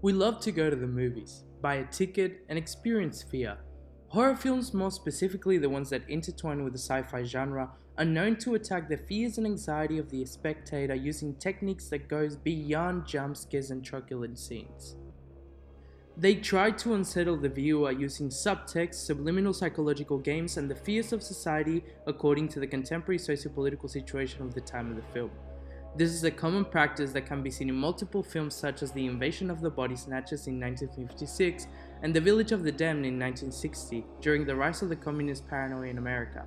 We love to go to the movies, buy a ticket, and experience fear. Horror films, more specifically the ones that intertwine with the sci-fi genre, are known to attack the fears and anxiety of the spectator using techniques that goes beyond jump scares and truculent scenes. They try to unsettle the viewer using subtext, subliminal psychological games, and the fears of society according to the contemporary socio-political situation of the time of the film. This is a common practice that can be seen in multiple films such as The Invasion of the Body Snatchers in 1956 and The Village of the Damned in 1960, during the rise of the communist paranoia in America,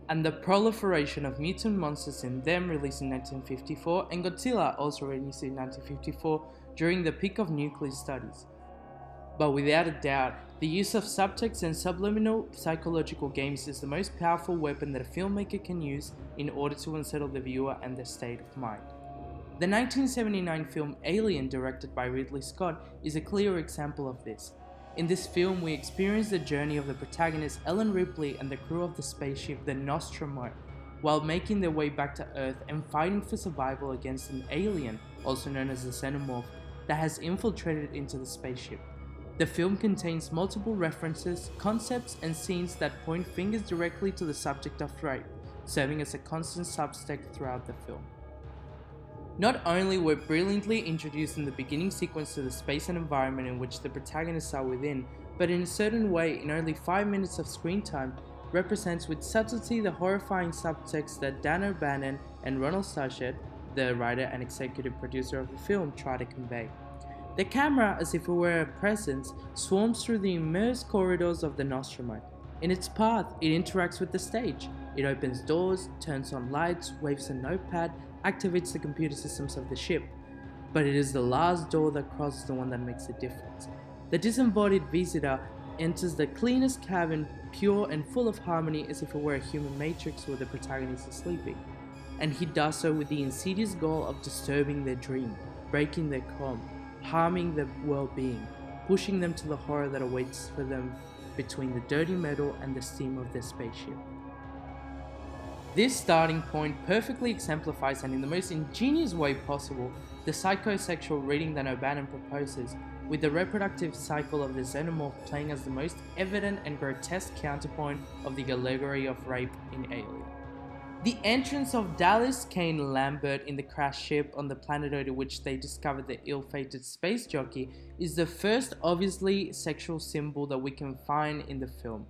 and the proliferation of mutant monsters in Them, released in 1954, and Godzilla, also released in 1954, during the peak of nuclear studies. But without a doubt, the use of subtext and subliminal psychological games is the most powerful weapon that a filmmaker can use in order to unsettle the viewer and their state of mind. The 1979 film Alien, directed by Ridley Scott, is a clear example of this. In this film, we experience the journey of the protagonist Ellen Ripley and the crew of the spaceship the Nostromo, while making their way back to Earth and fighting for survival against an alien, also known as the Xenomorph, that has infiltrated into the spaceship. The film contains multiple references, concepts, and scenes that point fingers directly to the subject of rape, serving as a constant subtext throughout the film. Not only were brilliantly introduced in the beginning sequence to the space and environment in which the protagonists are within, but in a certain way, in only 5 minutes of screen time, represents with subtlety the horrifying subtext that Dan O'Bannon and Ronald Sarchet, the writer and executive producer of the film, try to convey. The camera, as if it were a presence, swarms through the immersed corridors of the Nostromo. In its path, it interacts with the stage. It opens doors, turns on lights, waves a notepad, activates the computer systems of the ship. But it is the last door that crosses the one that makes a difference. The disembodied visitor enters the cleanest cabin, pure and full of harmony, as if it were a human matrix where the protagonist is sleeping. And he does so with the insidious goal of disturbing their dream, breaking their calm, harming their well-being, pushing them to the horror that awaits for them between the dirty metal and the steam of their spaceship. This starting point perfectly exemplifies, and in the most ingenious way possible, the psychosexual reading that O'Bannon proposes, with the reproductive cycle of the Xenomorph playing as the most evident and grotesque counterpoint of the allegory of rape in Alien. The entrance of Dallas Kane Lambert in the crashed ship on the planet to which they discovered the ill-fated space jockey is the first obviously sexual symbol that we can find in the film.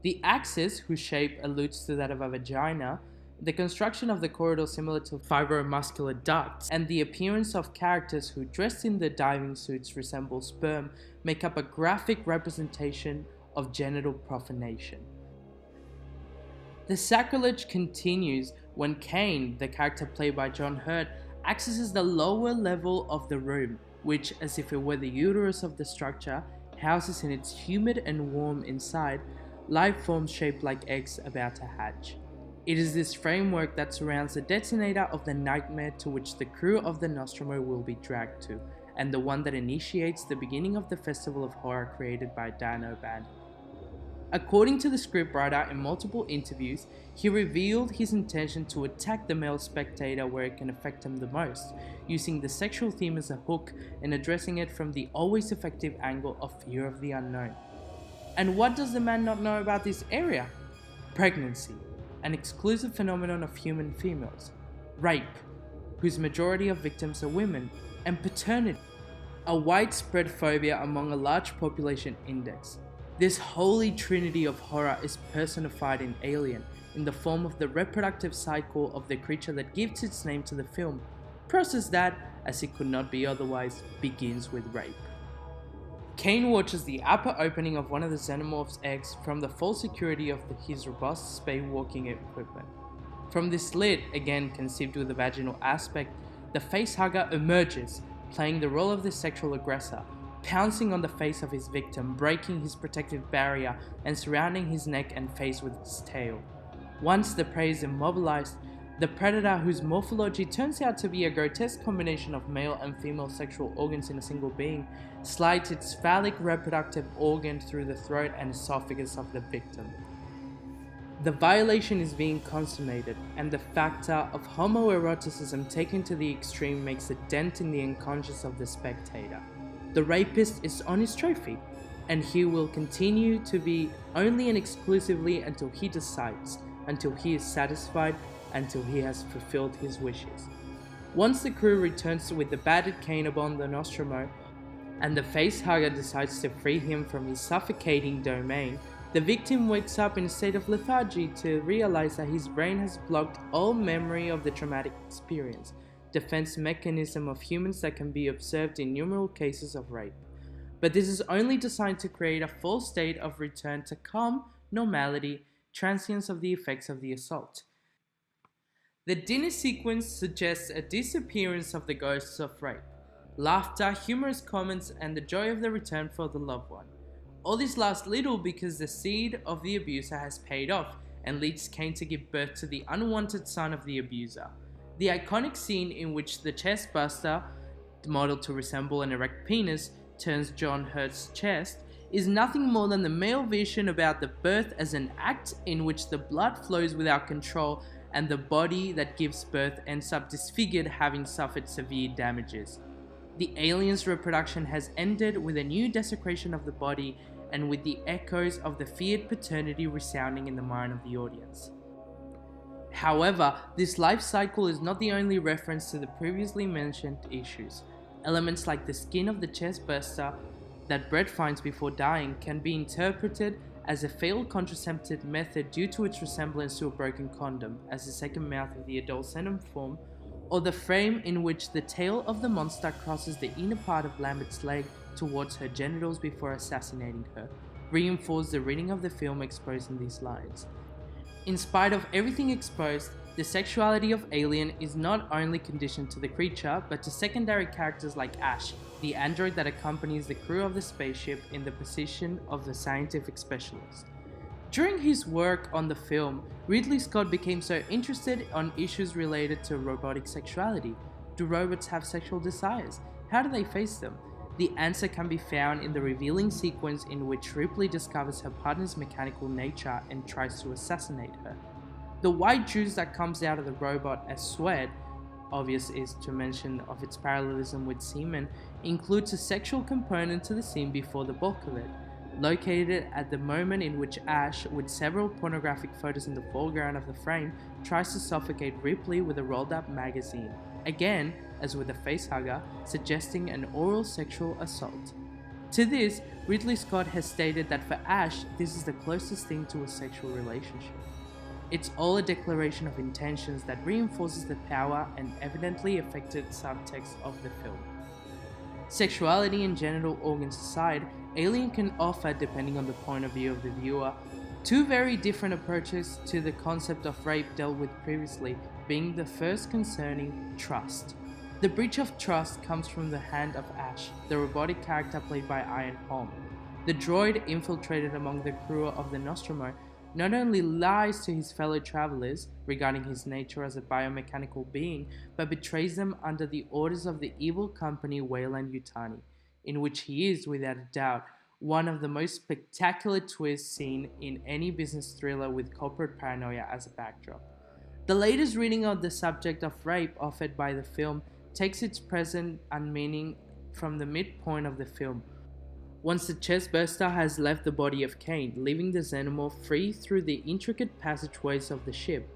The axis, whose shape alludes to that of a vagina, the construction of the corridor similar to fibromuscular ducts, and the appearance of characters who, dressed in their diving suits, resemble sperm, make up a graphic representation of genital profanation. The sacrilege continues when Kane, the character played by John Hurt, accesses the lower level of the room, which, as if it were the uterus of the structure, houses in its humid and warm inside life forms shaped like eggs about to hatch. It is this framework that surrounds the detonator of the nightmare to which the crew of the Nostromo will be dragged to, and the one that initiates the beginning of the festival of horror created by Dan O'Bannon. According to the scriptwriter, in multiple interviews, he revealed his intention to attack the male spectator where it can affect him the most, using the sexual theme as a hook and addressing it from the always effective angle of fear of the unknown. And what does the man not know about this area? Pregnancy, an exclusive phenomenon of human females; rape, whose majority of victims are women; and paternity, a widespread phobia among a large population index. This holy trinity of horror is personified in Alien, in the form of the reproductive cycle of the creature that gives its name to the film, process that, as it could not be otherwise, begins with rape. Kane watches the upper opening of one of the Xenomorph's eggs from the false security of his robust spacewalking equipment. From this slit, again conceived with a vaginal aspect, the facehugger emerges, playing the role of the sexual aggressor, pouncing on the face of his victim, breaking his protective barrier and surrounding his neck and face with its tail. Once the prey is immobilized, the predator, whose morphology turns out to be a grotesque combination of male and female sexual organs in a single being, slides its phallic reproductive organ through the throat and esophagus of the victim. The violation is being consummated, and the factor of homoeroticism taken to the extreme makes a dent in the unconscious of the spectator. The rapist is on his trophy, and he will continue to be only and exclusively until he decides, until he is satisfied, until he has fulfilled his wishes. Once the crew returns with the battered cane upon the Nostromo, and the facehugger decides to free him from his suffocating domain, the victim wakes up in a state of lethargy to realize that his brain has blocked all memory of the traumatic experience, defense mechanism of humans that can be observed in numerous cases of rape. But this is only designed to create a false state of return to calm, normality, transience of the effects of the assault. The dinner sequence suggests a disappearance of the ghosts of rape, laughter, humorous comments, and the joy of the return for the loved one. All this lasts little because the seed of the abuser has paid off and leads Cain to give birth to the unwanted son of the abuser. The iconic scene in which the chest buster, modeled to resemble an erect penis, turns John Hurt's chest, is nothing more than the male vision about the birth as an act in which the blood flows without control and the body that gives birth ends up disfigured, having suffered severe damages. The alien's reproduction has ended with a new desecration of the body and with the echoes of the feared paternity resounding in the mind of the audience. However, this life cycle is not the only reference to the previously mentioned issues. Elements like the skin of the chest burster that Brett finds before dying can be interpreted as a failed contraceptive method due to its resemblance to a broken condom as the second mouth of the adult semen form, or the frame in which the tail of the monster crosses the inner part of Lambert's leg towards her genitals before assassinating her, reinforce the reading of the film exposing these lines. In spite of everything exposed, the sexuality of Alien is not only conditioned to the creature, but to secondary characters like Ash, the android that accompanies the crew of the spaceship in the position of the scientific specialist. During his work on the film, Ridley Scott became so interested on issues related to robotic sexuality. Do robots have sexual desires? How do they face them? The answer can be found in the revealing sequence in which Ripley discovers her partner's mechanical nature and tries to assassinate her. The white juice that comes out of the robot as sweat, obvious is to mention of its parallelism with semen, includes a sexual component to the scene before the bulk of it, located at the moment in which Ash, with several pornographic photos in the foreground of the frame, tries to suffocate Ripley with a rolled up magazine, again, as with the facehugger, suggesting an oral sexual assault. To this, Ridley Scott has stated that for Ash, this is the closest thing to a sexual relationship. It's all a declaration of intentions that reinforces the power and evidently affected subtext of the film. Sexuality and genital organs aside, Alien can offer, depending on the point of view of the viewer, two very different approaches to the concept of rape dealt with previously, being the first concerning trust. The breach of trust comes from the hand of Ash, the robotic character played by Ian Holm. The droid infiltrated among the crew of the Nostromo not only lies to his fellow travelers regarding his nature as a biomechanical being, but betrays them under the orders of the evil company Weyland-Yutani, in which he is, without a doubt, one of the most spectacular twists seen in any business thriller with corporate paranoia as a backdrop. The latest reading of the subject of rape offered by the film takes its present unmeaning from the midpoint of the film, once the chestburster has left the body of Cain, leaving the xenomorph free through the intricate passageways of the ship.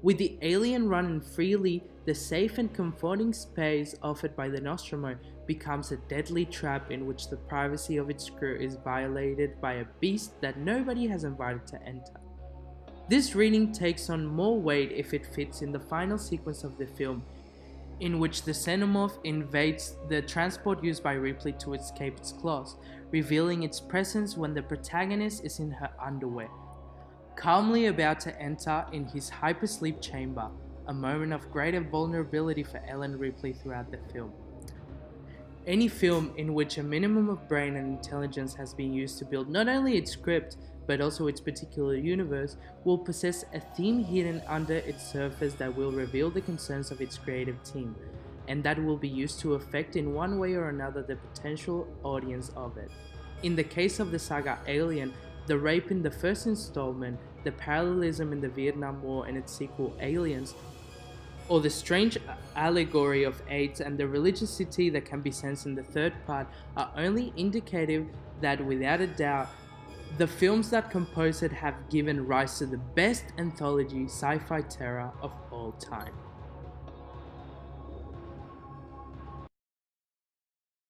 With the alien running freely, the safe and comforting space offered by the Nostromo becomes a deadly trap in which the privacy of its crew is violated by a beast that nobody has invited to enter. This reading takes on more weight if it fits in the final sequence of the film, in which the xenomorph invades the transport used by Ripley to escape its claws, revealing its presence when the protagonist is in her underwear, calmly about to enter in his hypersleep chamber, a moment of greater vulnerability for Ellen Ripley throughout the film. Any film in which a minimum of brain and intelligence has been used to build not only its script, but also its particular universe, will possess a theme hidden under its surface that will reveal the concerns of its creative team, and that will be used to affect in one way or another the potential audience of it. In the case of the saga Alien, the rape in the first installment, the parallelism in the Vietnam War and its sequel Aliens, or the strange allegory of AIDS and the religiosity that can be sensed in the third part are only indicative that, without a doubt, the films that compose it have given rise to the best anthology sci-fi terror of all time.